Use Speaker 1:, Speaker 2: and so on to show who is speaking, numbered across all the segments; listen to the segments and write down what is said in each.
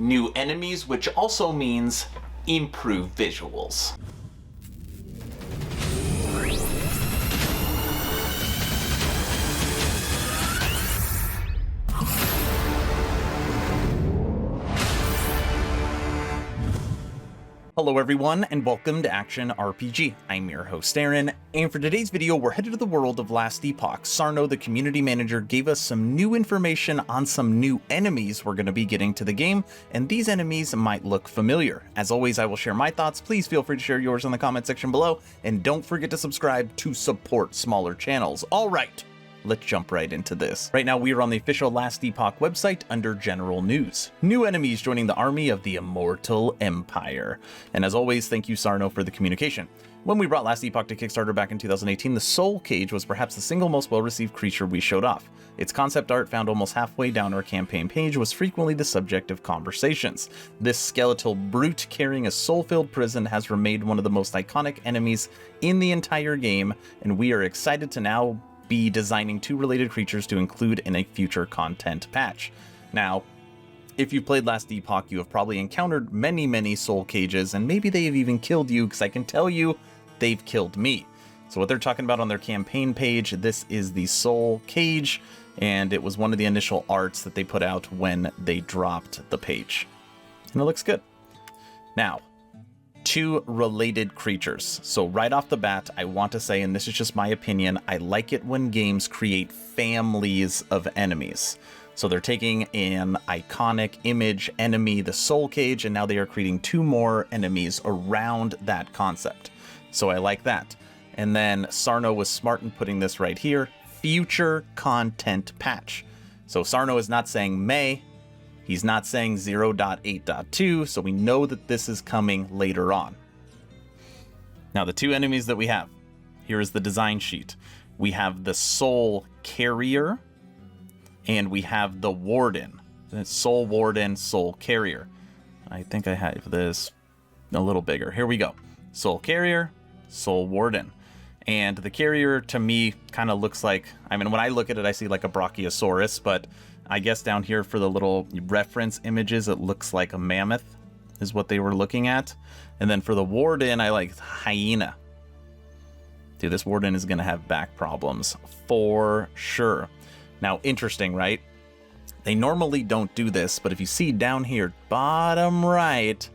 Speaker 1: new enemies, which also means improved visuals.
Speaker 2: Hello everyone, and welcome to Action RPG. I'm your host Aaron, and for today's video we're headed to the world of Last Epoch. Sarno, the community manager, gave us some new information on some new enemies we're going to be getting to the game, and these enemies might look familiar. As always, I will share my thoughts. Please feel free to share yours in the comment section below, and don't forget to subscribe to support smaller channels. Alright, let's jump right into this. Right now we are on the official Last Epoch website under General News. New enemies joining the army of the Immortal Empire. And as always, thank you Sarno for the communication. When we brought Last Epoch to Kickstarter back in 2018, the Soul Cage was perhaps the single most well-received creature we showed off. Its concept art, found almost halfway down our campaign page, was frequently the subject of conversations. This skeletal brute carrying a soul-filled prison has remained one of the most iconic enemies in the entire game, and we are excited to now be designing two related creatures to include in a future content patch. Now, if you've played Last Epoch, you have probably encountered many soul cages, and maybe they have even killed you, because I can tell you they've killed me. So what they're talking about on their campaign page, this is the Soul Cage, and it was one of the initial arts that they put out when they dropped the page. And it looks good. Now, two related creatures. So right off the bat, I want to say, and this is just my opinion, I like it when games create families of enemies. So they're taking an iconic image enemy, the Soul Cage, and now they are creating two more enemies around that concept. So I like that. And then Sarno was smart in putting this right here, future content patch. So Sarno is not saying May, he's not saying 0.8.2, so we know that this is coming later on. Now the two enemies that we have, here is the design sheet. We have the Soul Carrier, and we have the Warden. Soul Warden, Soul Carrier. I think I have this a little bigger. Here we go. Soul Carrier, Soul Warden. And the Carrier, to me, kind of looks like, I mean, when I look at it, I see like a Brachiosaurus, but I guess down here for the little reference images, it looks like a mammoth is what they were looking at. And then for the Warden, I like hyena. Dude, this Warden is going to have back problems for sure. Now, interesting, right? They normally don't do this, but if you see down here, bottom right,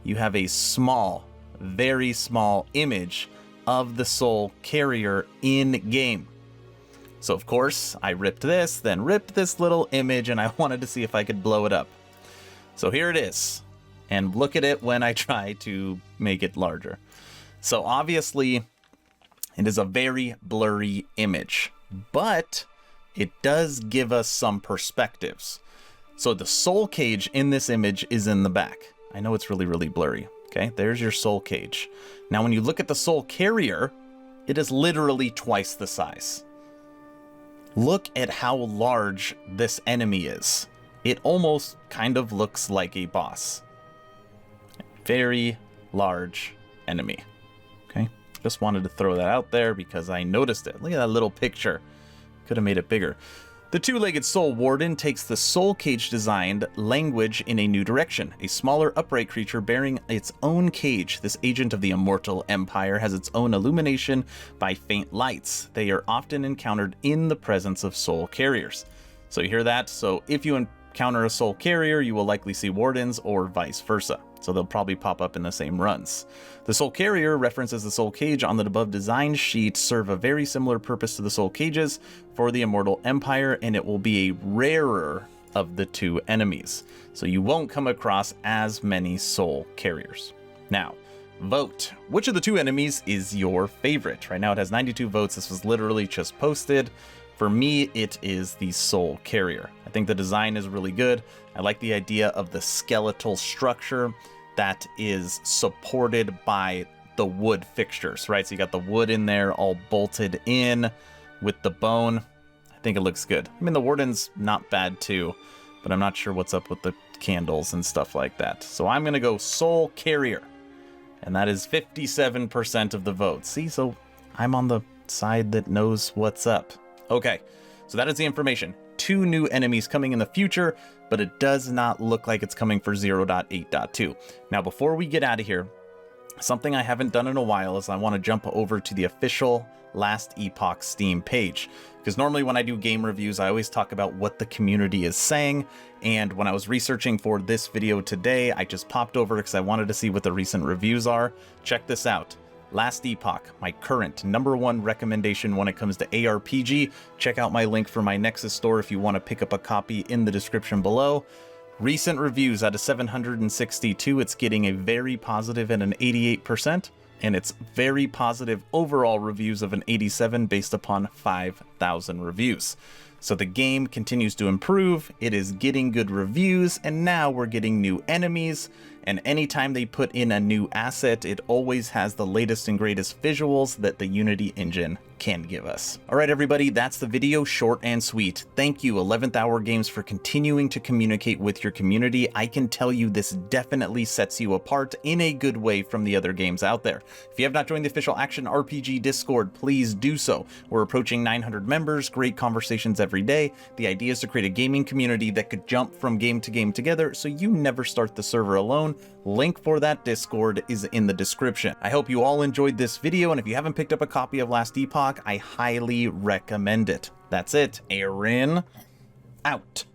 Speaker 2: you have a small, very small image of the Soul Carrier in game. So of course, I ripped this, then ripped this little image, and I wanted to see if I could blow it up. So here it is. And look at it when I try to make it larger. So obviously, it is a very blurry image, but it does give us some perspectives. So the Soul Cage in this image is in the back. I know it's really blurry. Okay, there's your Soul Cage. Now when you look at the Soul Carrier, it is literally twice the size. Look at how large this enemy is. It almost kind of looks like a boss. Very large enemy. Okay, just wanted to throw that out there because I noticed it. Look at that little picture. Could have made it bigger. The two-legged Soul Warden takes the Soul Cage designed language in a new direction. A smaller upright creature bearing its own cage. This agent of the Immortal Empire has its own illumination by faint lights. They are often encountered in the presence of Soul Carriers. So you hear that? So if you encounter a Soul Carrier, you will likely see Wardens or vice versa. So they'll probably pop up in the same runs. The Soul Carrier references the Soul Cage on the above design sheet serve a very similar purpose to the Soul Cages for the Immortal Empire, and it will be a rarer of the two enemies. So you won't come across as many Soul Carriers. Now, vote. Which of the two enemies is your favorite? Right now it has 92 votes. This was literally just posted. For me, it is the Soul Carrier. I think the design is really good. I like the idea of the skeletal structure that is supported by the wood fixtures, right? So you got the wood in there all bolted in with the bone. I think it looks good. I mean, the Warden's not bad too, but I'm not sure what's up with the candles and stuff like that. So I'm going to go Soul Carrier, and that is 57% of the votes. See, so I'm on the side that knows what's up. Okay, so that is the information. 2 new enemies coming in the future, but it does not look like it's coming for 0.8.2. Now, before we get out of here, something I haven't done in a while is I want to jump over to the official Last Epoch Steam page, because normally when I do game reviews, I always talk about what the community is saying. And when I was researching for this video today, I just popped over because I wanted to see what the recent reviews are. Check this out. Last Epoch, my current #1 recommendation when it comes to ARPG. Check out my link for my Nexus store if you want to pick up a copy in the description below. Recent reviews out of 762, it's getting a very positive and an 88%, and it's very positive overall reviews of an 87 based upon 5,000 reviews. So the game continues to improve, it is getting good reviews, and now we're getting new enemies, and anytime they put in a new asset, it always has the latest and greatest visuals that the Unity engine can give us. Alright everybody, that's the video, short and sweet. Thank you 11th Hour Games for continuing to communicate with your community. I can tell you this definitely sets you apart in a good way from the other games out there. If you have not joined the official Action RPG Discord, please do so. We're approaching 900 members, great conversations every day. The idea is to create a gaming community that could jump from game to game together so you never start the server alone. Link for that Discord is in the description. I hope you all enjoyed this video, and if you haven't picked up a copy of Last Epoch, I highly recommend it. That's it. Aaron, out.